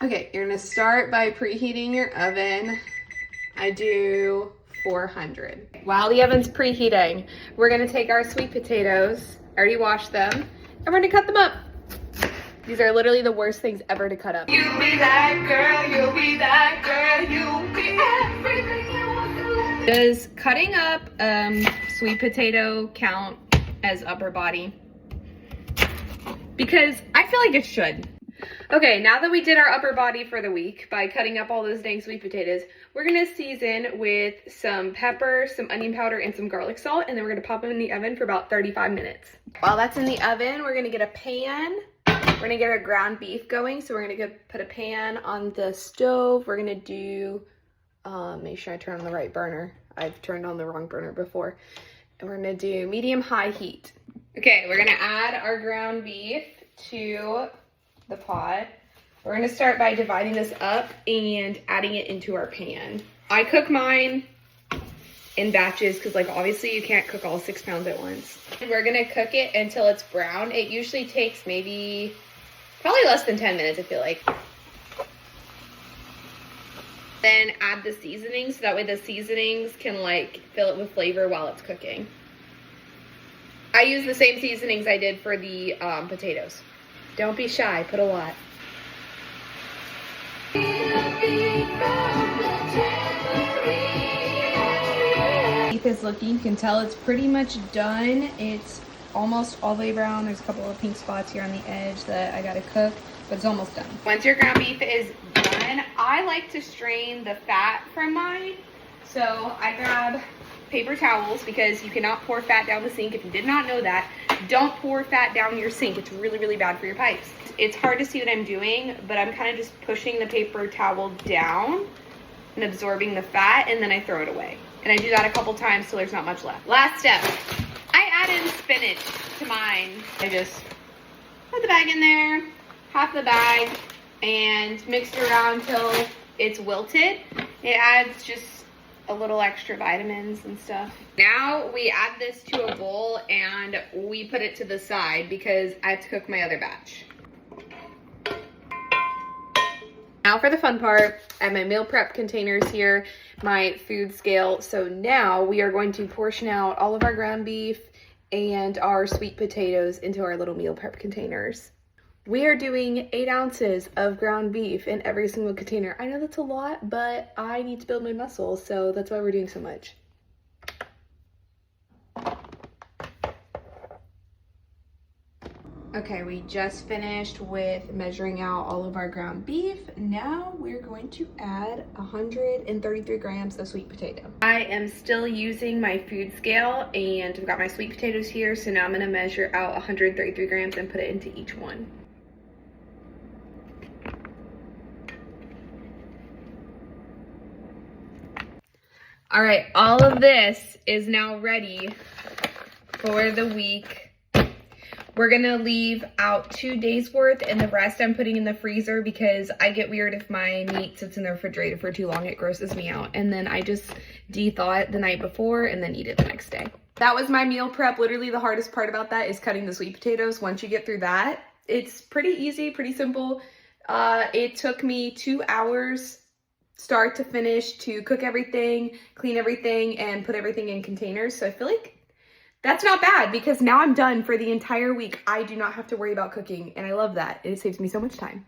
Okay, you're gonna start by preheating your oven. I do 400. While the oven's preheating, we're gonna take our sweet potatoes, I already washed them, and we're gonna cut them up. These are literally the worst things ever to cut up. You be that girl, you'll be that girl, you'll be everything you want to. Does cutting up sweet potato count as upper body? Because I feel like it should. Okay, now that we did our upper body for the week by cutting up all those dang sweet potatoes, we're gonna season with some pepper, some onion powder, and some garlic salt, and then we're gonna pop them in the oven for about 35 minutes. While that's in the oven, we're gonna get a pan. We're gonna get our ground beef going. So we're gonna put a pan on the stove. We're gonna do, make sure I turn on the right burner. I've turned on the wrong burner before. And we're gonna do medium-high heat. Okay, we're gonna add our ground beef to the pot. We're gonna start by dividing this up and adding it into our pan. I cook mine in batches because like obviously you can't cook all 6 pounds at once. And we're gonna cook it until it's brown. It usually takes probably less than 10 minutes, I feel like. Then add the seasonings so that way the seasonings can like fill it with flavor while it's cooking. I use the same seasonings I did for the potatoes. Don't be shy, put a lot. Beef is looking, you can tell it's pretty much done. It's almost all the way brown. There's a couple of pink spots here on the edge that I gotta cook, but it's almost done. Once your ground beef is done, I like to strain the fat from mine. So I grab paper towels because you cannot pour fat down the sink. If you did not know that, don't pour fat down your sink. It's really, really bad for your pipes. It's hard to see what I'm doing, but I'm kind of just pushing the paper towel down and absorbing the fat, and then I throw it away. And I do that a couple times till there's not much left. Last step, I add in spinach to mine. I just put the bag in there, half the bag, and mix it around till it's wilted. It adds just a little extra vitamins and stuff. Now we add this to a bowl and we put it to the side because I have to cook my other batch. Now for the fun part, I have my meal prep containers here, my food scale. So now we are going to portion out all of our ground beef and our sweet potatoes into our little meal prep containers. We are doing 8 ounces of ground beef in every single container. I know that's a lot, but I need to build my muscles, so that's why we're doing so much. Okay, we just finished with measuring out all of our ground beef. Now we're going to add 133 grams of sweet potato. I am still using my food scale and I've got my sweet potatoes here. So now I'm gonna measure out 133 grams and put it into each one. All right, all of this is now ready for the week. We're gonna leave out 2 days worth and the rest I'm putting in the freezer because I get weird if my meat sits in the refrigerator for too long. It grosses me out. And then I just de-thaw it the night before and then eat it the next day. That was my meal prep. Literally the hardest part about that is cutting the sweet potatoes. Once you get through that, it's pretty easy, pretty simple. It took me 2 hours start to finish to cook everything, clean everything, and put everything in containers. So I feel like that's not bad because now I'm done for the entire week. I do not have to worry about cooking and I love that. It saves me so much time.